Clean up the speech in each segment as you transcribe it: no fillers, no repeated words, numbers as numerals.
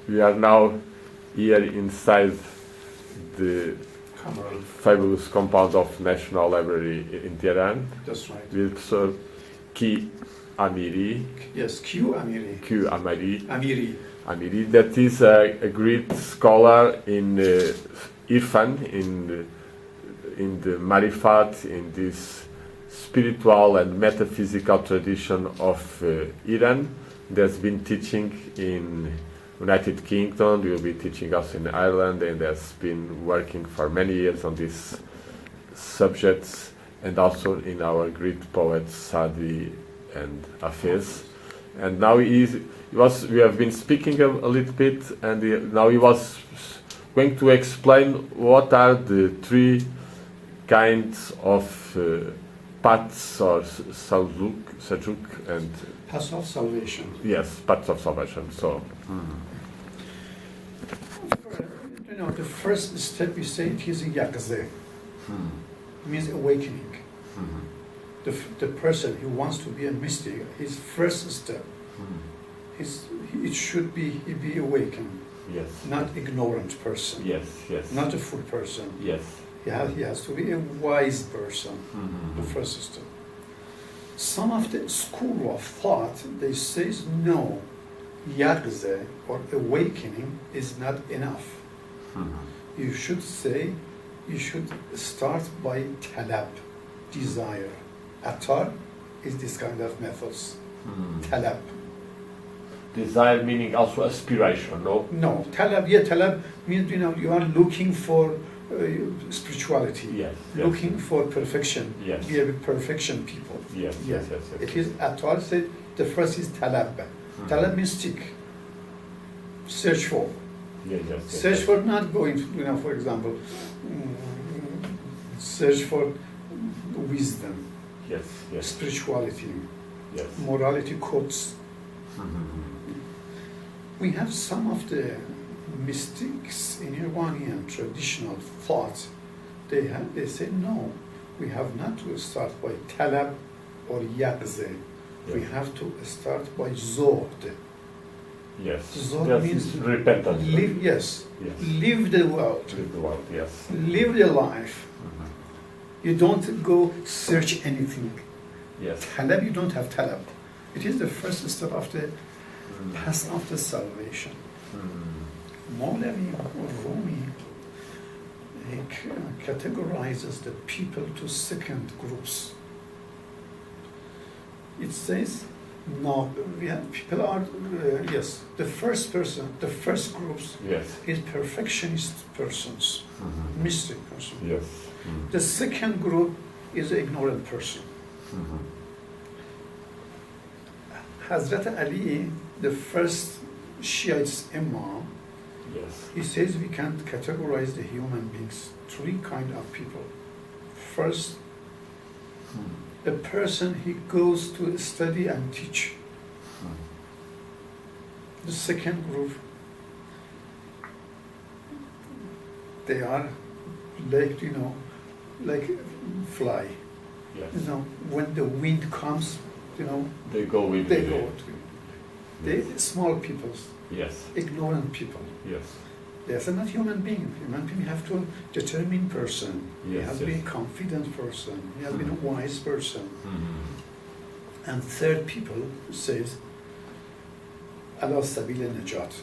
we are now here inside the fabulous compound of National Library in Tehran. That's right. With Sir Q Amiri. Yes, Q Amiri. Q Amiri. Amiri. Amiri, that is a great scholar in Irfan, in the Marifa, in this spiritual and metaphysical tradition of Iran. That's been teaching in United Kingdom, will be teaching us in Ireland, and has been working for many years on these subjects, and also in our great poets Saadi and Hafiz. And now we have been speaking a little bit, and now he was going to explain what are the three kinds of paths or sajuk and paths of salvation. Yes, paths of salvation. So, you know, the first step we say it is a yaqze, means awakening. The person who wants to be a mystic, his first step, it should be he be awakened. Yes. Not ignorant person. Yes, yes. Not a fool person. Yes. He has to be a wise person. The first step. Some of the school of thought, they say no, yaqze or awakening is not enough. You should say, you should start by talab, desire. Attar is this kind of methods. Talab. Desire meaning also aspiration, no? No, talab means, you know, you are looking for spirituality. Yes. Looking for perfection. Yes. We are perfection people. Yes. Yes. It is Attar said the first is talab. Talab means seek. Search for. Yes. Search for not going to, you know, for example, search for wisdom. Yes. Spirituality. Yes. Morality codes. We have some of the mystics in Iranian traditional thought. They say no, we have not to start by talab or yaqze. We have to start by zohd. Yes. Zohd means repentance. Live, yes. Live the world. Live the world. Yes. Live the life. You don't go search anything. Yes. Talab, you don't have talab. It is the first step of the path of the salvation. Moola Rumi categorizes the people to second groups. It says, no, people are, the first person, the first groups is perfectionist persons, mystic person. Yes. The second group is an ignorant person. Hazrat Ali, the first Shiite imam, he says we can categorize the human beings three kind of people. First, a person he goes to study and teach. The second group, they are like, you know, like fly. Yes. You know, when the wind comes, you know, they go with they it. go. They small people. Yes. Ignorant people. Yes. They are not human beings. Human beings have to determined person. He has been a confident person. He has been a wise person. And third people says, ala sabil najat,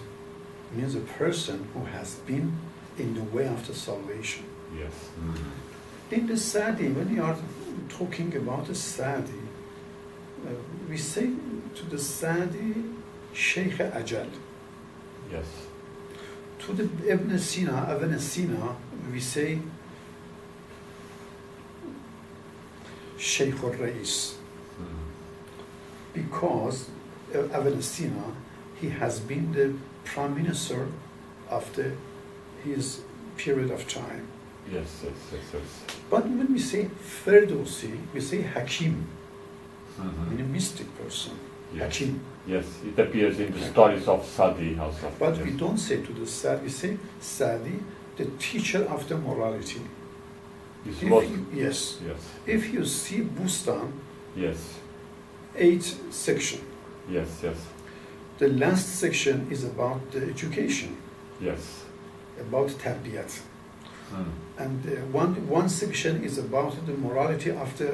means a person who has been in the way of the salvation. Yes. In the Saadi, when we are talking about the Saadi, we say to the Saadi, Sheikh Ajal. Yes. To the Ibn Sina, we say Sheikh al-Rais. Because Ibn Sina, he has been the prime minister of his period of time. Yes. But when we say Ferdouzi, we say Hakim, meaning a mystic person. Hakim. Yes, it appears in the stories of Saadi also. But we don't say to the Saadi, we say Saadi, the teacher of the morality. Yes. If you see Bustan, 8 section. Yes. The last section is about the education, Yes. about tarbiyat. Mm. And one section is about the morality of the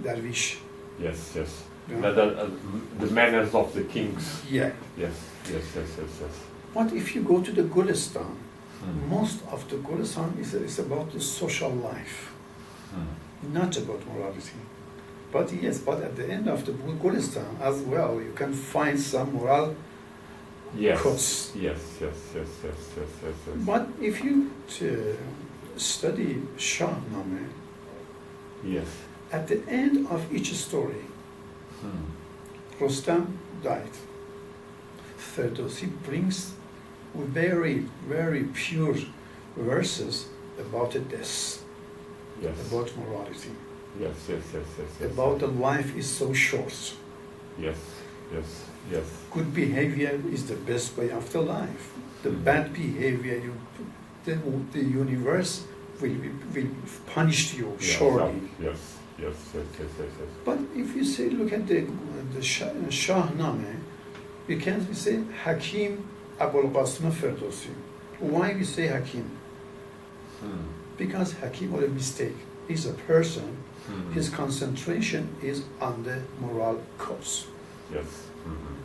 dervish. Yes, yes. Yeah. The manners of the kings. Yeah. Yes, yes, yes, yes, yes. But if you go to the Gulistan, Mm. most of the Gulistan is about the social life, Mm. not about morality. But yes, but at the end of the Gulistan as well, you can find some moral Yes. codes. Yes, yes, yes, yes, yes, yes, yes. But if you study Shahnameh, Yes. at the end of each story, Mm. Rostam died. Ferdouzi brings very, very pure verses about the death, Yes. about morality, Yes, yes, yes, yes, yes. about the life is so short. Yes, yes, yes. Good behavior is the best way of the life. The Mm. bad behavior, the universe will punish you Yes, surely. Yes, yes, yes, yes, yes, yes. But if you say, look at the Shahnameh, we can say Hakim Abul Qasim Ferdouzi. Why we say Hakim? Mm. Because Hakim was a mistake. He's a person. Mm. His concentration is on the moral codes. Yes. Mm-hmm.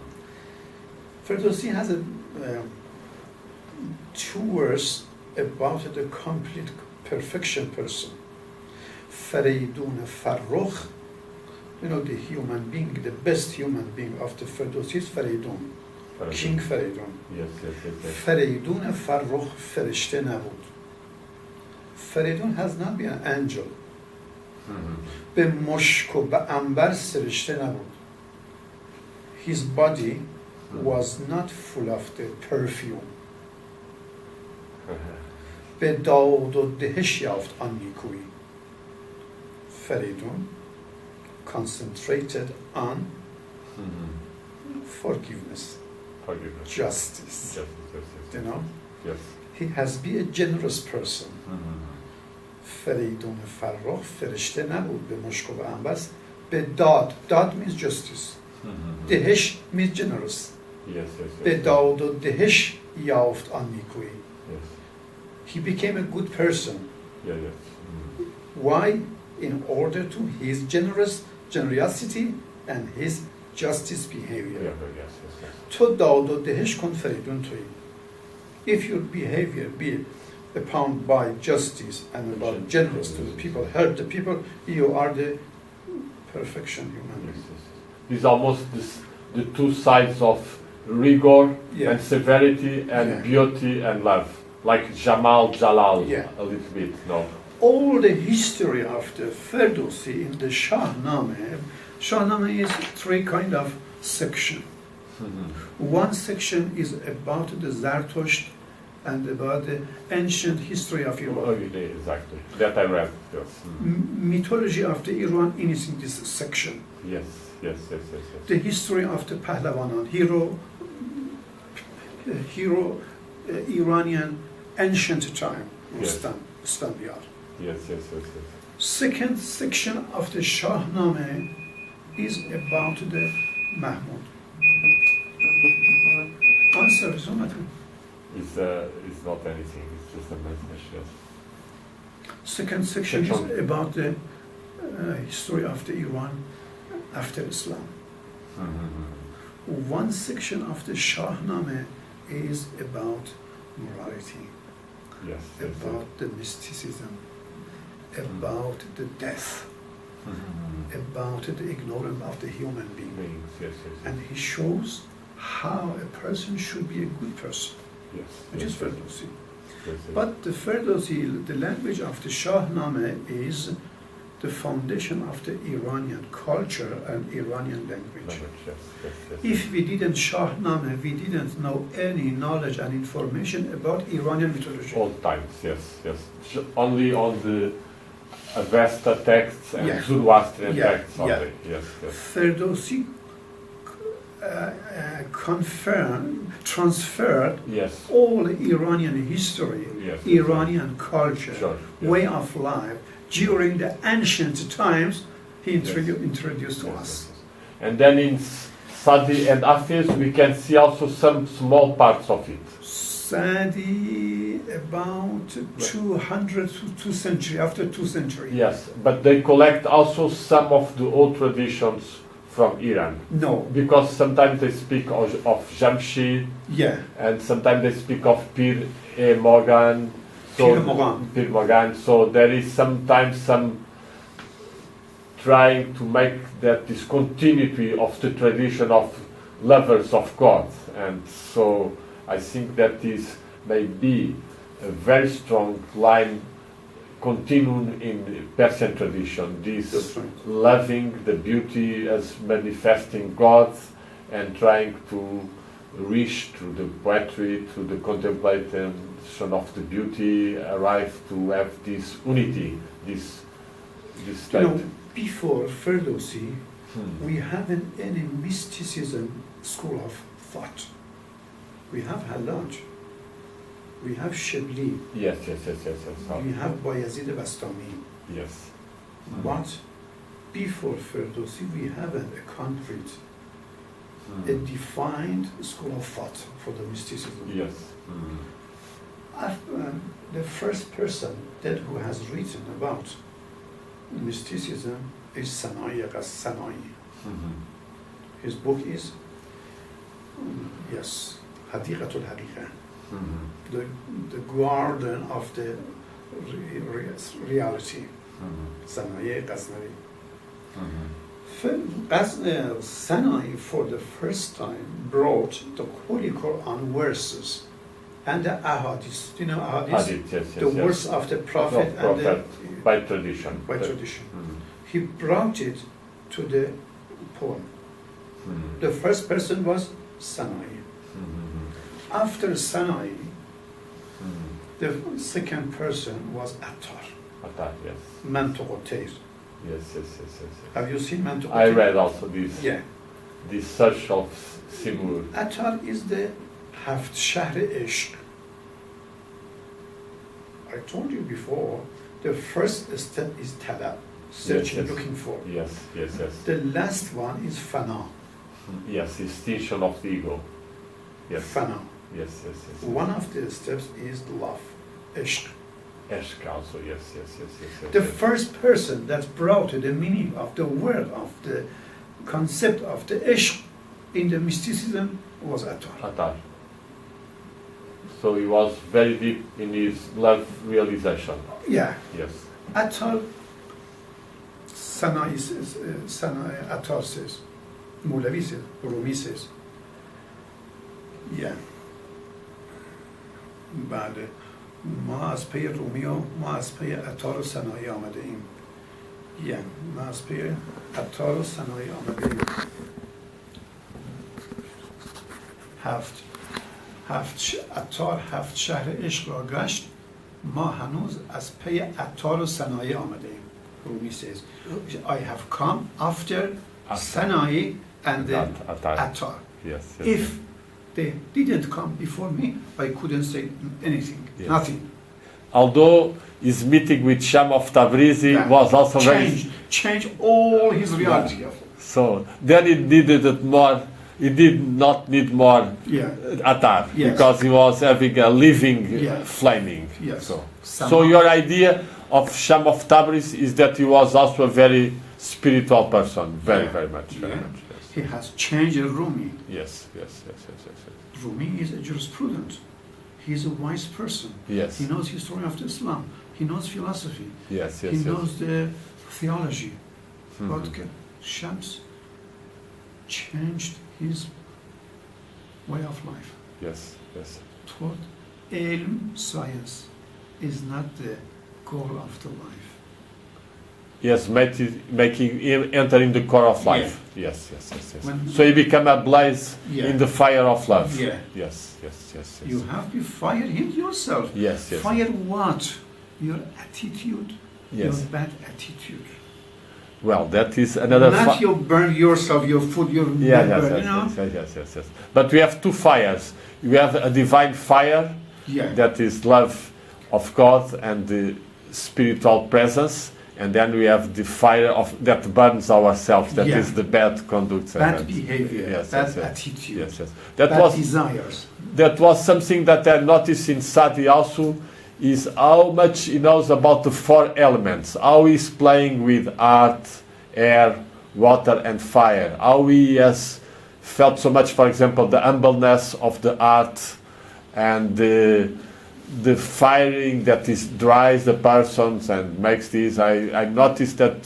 Ferdouzi has a two words about the complete perfection person. Fareidun Farrokh, you know, the human being, the best human being of the Ferdouzi is Fareidun, King Fareidun. Yes, yes, yes, yes. Fareidun Farrokh فرشته نبود. Fareidun has not been an angel. Mm-hmm. به مشک و به عنبر سرشته نبود. His body was not full of the perfume. به داد و دهش یافت آن نیکویی. Fareidun concentrated on Mm-hmm. forgiveness, Forgiveness. justice. Yes, yes, yes. You know, Yes. he has been a generous person. Mm-hmm. فریدون فرخ فرشته نبود به مشک و به عنبر به داد. داد means justice. Mm-hmm. دهش means generous. Yes, yes, yes. به داد و دهش یافت آن نیکویی. Yes. He became a good person. Yeah, yes. Mm-hmm. Why? In order to his generosity and his justice behavior. Yeah, yes, yes, yes. تو داد و دهش کن فریدون تویی. If your behavior be upon by justice and about generous to the people, help the people, you are the perfection human Yes, being. yes, yes. These are almost the two sides of rigor Yeah. and severity and Yeah. beauty and love. Like Jamal Jalal, Yeah. a little bit, no? All the history of the Ferdouzi in the Shahnameh is three kind of section. Mm-hmm. One section is about the Zarathustra and about the ancient history of Oh, Iran. yeah, exactly. That I read, yes. Mm. Mythology of the Iran is in this section. Yes, yes, yes, yes, yes. The history of the Pahlawanan, hero Iranian ancient time, Yes. Standard. Yes, yes, yes, yes. Second section of the Shahnameh is about the Mahmud. Answer is not. It's not anything, it's just a message, yes. Second section is about the history of the Iran after Islam. Mm-hmm. One section of the Shahnameh is about morality, Yes, yes, about the mysticism, about the death, Mm-hmm. about the ignorance of the human being. Beings, yes, yes, yes. And he shows how a person should be a good person, Yes, which yes, is Ferdouzi. yes, yes. But the Ferdouzi, the language of the Shahnameh is the foundation of the Iranian culture and Iranian language. Language, yes, yes, yes. If we didn't Shahnameh, we didn't know any knowledge and information about Iranian mythology. All times, yes, yes. Only on the Avesta texts and Yeah. Zoroastrian Yeah, texts only. yeah. Yes, yes. Ferdouzi transferred Yes. all Iranian history, Yes. Iranian culture, Sure, yes. way of life during the ancient times. He Yes. introduced to Yes, us. yes, yes. And then in Saadi and Hafiz, we can see also some small parts of it. Saadi about 200 to 2 century, after 2 century. Yes, but they collect also some of the old traditions from Iran. No. Because sometimes they speak of Jamshid, Yeah. and sometimes they speak of Pir-e-Mogan. Pir-Mogan. So there is sometimes some trying to make that this continuity of the tradition of lovers of God. And so I think that this may be a very strong line continuing in the Persian tradition, this loving the beauty as manifesting God and trying to reach through the poetry, through the contemplation of the beauty, arrive to have this unity, this state. You know, before Ferdouzi, we haven't any mysticism school of thought. We have Hallaj, we have Shibli, Yes. we have Bayazid Bastami. Yes. But before Ferdouzi, we haven't a concrete, a defined school of thought for the mysticism. Yes. The first person that who has written about mysticism is Sanai. His book is, Hadiqatul Haqiqa, the garden of the reality. Sanai Ghaznavi. Sanai for the first time brought the Holy Quran verses and the ahadith. Do you know ahadith? Hadith, yes, The words of the Prophet and the, by tradition. by tradition. He brought it to the poem. The first person was Sanai. After Sanai, the second person was Attar. Attar, yes. Mantuqoteir. Yes. Have you seen Mantuqoteir? I read also this. Yeah. This search of Simur. Attar is the Haft Shahr Ishq. I told you before, the first step is talab, searching, Yes. looking for. Yes. The last one is fana. Yes, extinction of the ego. Yes. Fana. Yes. One of the steps is love, ishq. Eshk also, yes. The first person that brought the meaning of the word, of the concept of the ishq in the mysticism was Attar. Attar. So he was very deep in his love realization. Yeah. Yes. Attar, Attar says, Moola says, Rumi says. Yeah. بله ما از پی رومی و ما از پی عطار و سنایی آمده ایم. ما از پی عطار و سنایی آمده ایم. عطار 7 شهر عشق را گشت، ما هنوز از پی عطار و سنایی آمده ایم. رومی says, I have come after Sanai and the Attar. Yes. If they didn't come before me, I couldn't say anything, Yes. nothing. Although his meeting with Sham of Tabrizi was also Change all his reality. So then he needed it more. He did not need more Attar because he was having a living flaming. Yes. So your idea of Sham of Tabriz is that he was also a very spiritual person, very much. Yes. He has changed Rumi. Yes. Rumi is a jurisprudent. He is a wise person. Yes. He knows history of Islam. He knows philosophy. Yes. He knows the theology. But Shams changed his way of life. Yes. Toward ilm, science, is not the goal of the life. Yes, making him enter in the core of life. Yes. When so he became a blaze in the fire of love. Yes. You have to fire him yourself. Yes. Fire what? Your attitude, your bad attitude. Well, that is another. Not you burn yourself, your food, your member, Yes. But we have two fires. We have a divine fire that is love of God and the spiritual presence, and then we have the fire of that burns ourselves. That Yeah. is the bad conduct. Bad behavior, Yes, bad yes, yes. attitude, Yes, yes. That bad was desires. that was something that I noticed in Saadi also, is how much he knows about the four elements, how he's playing with art, air, water and fire, how he has felt so much, for example, the humbleness of the art and the firing that is dries the persons and makes this. I noticed that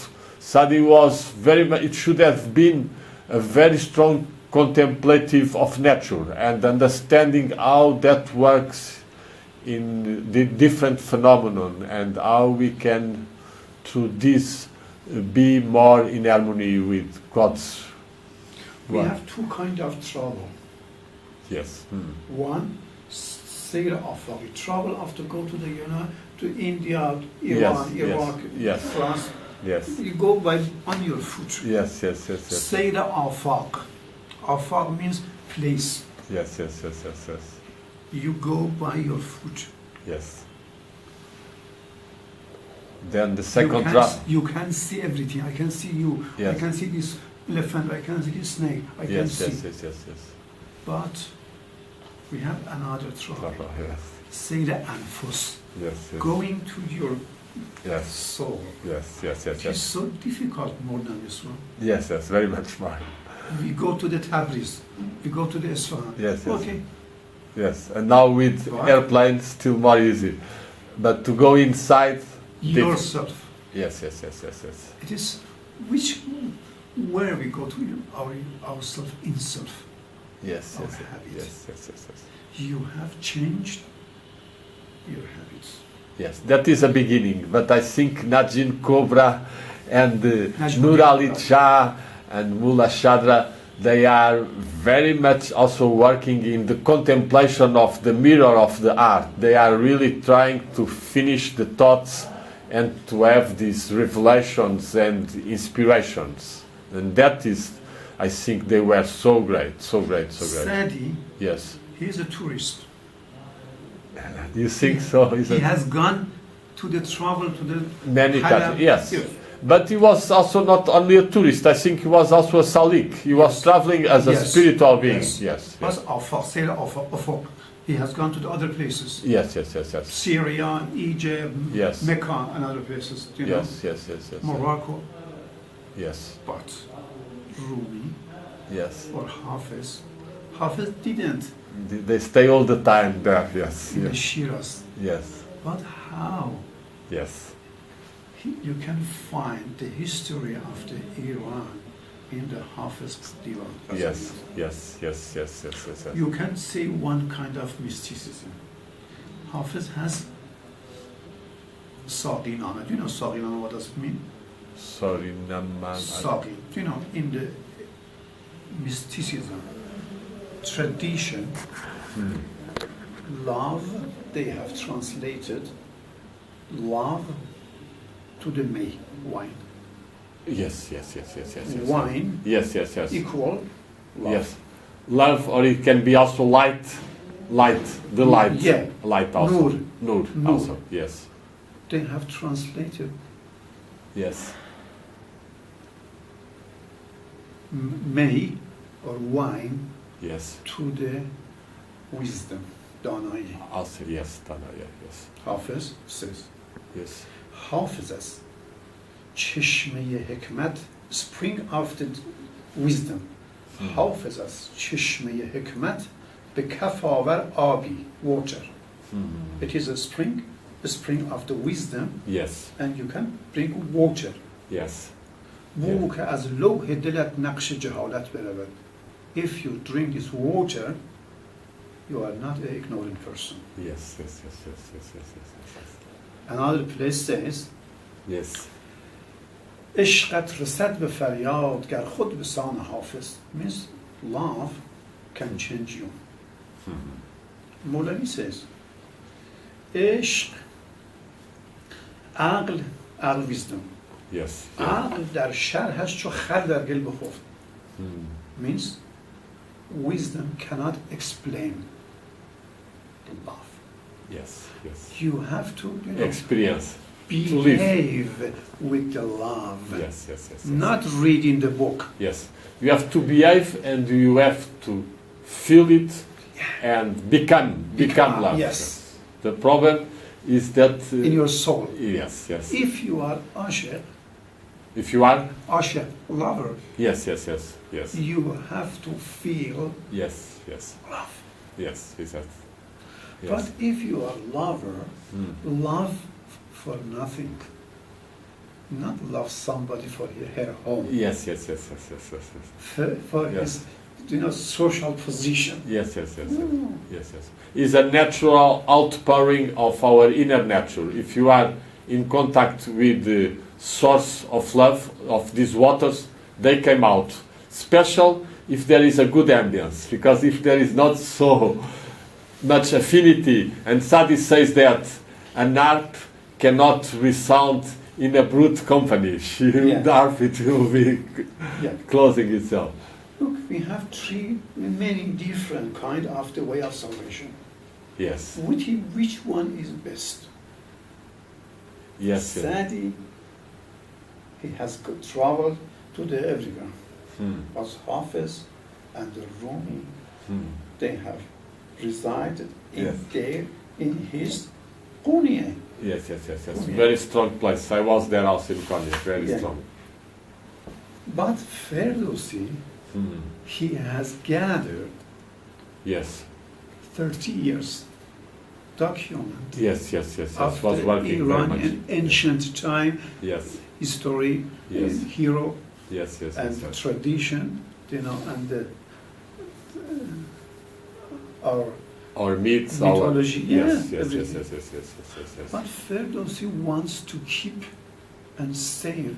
Saadi was very much, it should have been a very strong contemplative of nature and understanding how that works in the different phenomenon and how we can through this be more in harmony with God's We word. have two kind of travel. Yes. One, Seyr Afaqi, travel after go to the to India, Iran, Yes, Iraq, yes. France. Yes. You go by on your foot. Yes, yes, yes, yes. Seyr Afaq. Afaq means place. Yes, yes, yes, yes, yes. You go by your foot. Yes. Then the You second can, draft. you can see everything. I can see you. Yes. I can see this elephant. I can see this snake. I can Yes, see. yes, yes, yes, yes. But we have another travel. Yes, Seyr Anfus. yes, yes. Going to your Yes, soul. yes, yes, yes, It is yes. so difficult more than this one. Yes, yes, very much more. We go to the Tabriz. We go to the Isfahan. Yes, yes. Okay. Yes, and now with Right. airplanes, still more easy. But to go inside, Yourself. yes, yes, yes, yes, yes. It is where we go to ourselves in self. Yes, Our yes, yes, habits. yes, yes, yes, yes. You have changed your habits. Yes, that is a beginning. But I think Najin Cobra and Najm Nur Ali Cobra. Shah and Moola Shadra, they are very much also working in the contemplation of the mirror of the art. They are really trying to finish the thoughts and to have these revelations and inspirations. And that is, I think they were so great, so great, so great. Saadi, Yes. he is a tourist. You think so? He has gone to the travel to the Many Haram. countries, yes. But he was also not only a tourist, I think he was also a salik. He was Yes. traveling as a Yes. spiritual being. Yes. Yes, But yes, Afaq, Seyr Afaq. He has gone to the other places. yes, yes, yes, yes. Syria, Egypt, Yes. Mecca, and other places. You know, Yes, yes, yes, yes. Morocco. Yes, But Rumi yes. or Hafiz, Hafiz didn't They stay all the time there, yes, in the yes, Shiraz. yes, But how? yes, You can find the history of the Iran in the Hafiz Divan. yes, yes, yes, yes, yes, yes, yes. You can see one kind of mysticism. Hafiz has Saadi Nama. Do you know Saadi Nama? What does it mean? Sorry, Naman. Saadi. You know, in the mysticism tradition, love, they have translated love to the May, wine. Yes, yes, yes, yes, yes, yes. Wine Yes, yes, yes. equal love. Yes. Love, or it can be also light, the light. Yeah. Light also. Nur. Nur Nur. also, yes. They have translated Yes. May or wine Yes. to the wisdom, Danai. Also, yes, Tana, yeah, yes. Hafiz says, Yes. Hafizas, Çeşme-i hikmet, spring of the wisdom. Hafizas, Çeşme-i hikmet, be kafaver abi, water. It is a spring of the wisdom, Yes. and you can bring water. Yes. بو که از لوح دلت نقش جهالت برود. If you drink this water, you are not an ignorant person. Yes, yes, yes, yes, yes, yes, yes, yes. Another place says, Yes. عشقت رسد به فریاد گر خود به سان حافظ. Means love can change you. Moulani says, عشق عقل wisdom. Yes. عقل در شرحش چو خر در گل بخفت. Means wisdom cannot explain love. Yes, yes. You have to, you know, Experience. behave with the love. Yes, yes, yes, yes. Not reading the book. Yes. You have to behave and you have to feel it and become love. Yes. The problem is that In your soul. yes, yes. If you are ashiq, If you are lover, yes, yes, yes, yes, you have to feel yes, yes, love. yes, exactly. Yes. But if you are lover, Mm. love for nothing. Not love somebody for her home. Yes, yes, yes, yes, yes, yes, yes. For Yes. his social position. Yes, yes, yes, yes, Mm. yes, yes. Is a natural outpouring of our inner nature. If you are in contact with the source of love of these waters, they came out. Special if there is a good ambience, because if there is not so much affinity, and Saadi says that an harp cannot resound in a brute company. The harp it will be Yeah. closing itself. Look, we have many different kind of the way of salvation. Yes, Which one is best? yes, yes. Saadi, he has traveled to the everywhere. Hmm. Was Hafiz and the Rumi, Hmm. they have resided in Yes. there in his Konya. Yes, yes, yes, yes. Okay. Very strong place. I was there also in Konya. Very Yeah. strong. But Ferdouzi, Hmm. he has gathered Yes, 30 years document yes, yes, yes, yes. of Was the working very much. Iranian ancient time Yes, history, Yes. hero, yes, yes, and yes, yes. tradition, and the, our Our myths, mythology, our yeah, yes, yes, yes, everything. yes, yes, yes, yes, yes, yes. But Ferdouzi wants to keep and save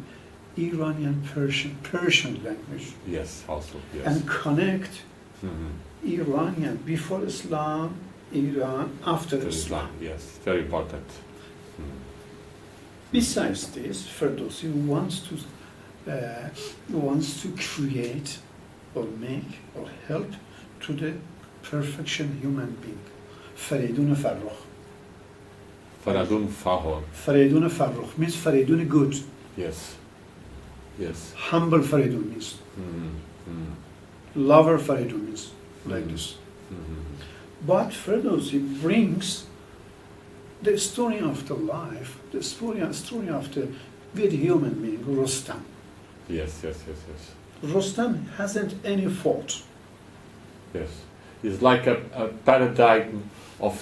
Iranian Persian language Yes, also yes. and connect Mhm. Iranian before Islam, Iran after To Islam. Islam, yes, very important. Mhm. Besides this, Ferdouzi wants to create or make or help to the perfection human being. Faridun Farrokh. Faradun Fahor. Faridun Farrokh means Faridun good. Yes, yes. Humble Faridun means. Mhm. Mhm. Lover Faridun means like this. Mhm. But Ferdouzi brings the story of the life, the story of the good human being, Rustam. Yes, yes, yes, yes. Rustam hasn't any fault. Yes. It's like a paradigm of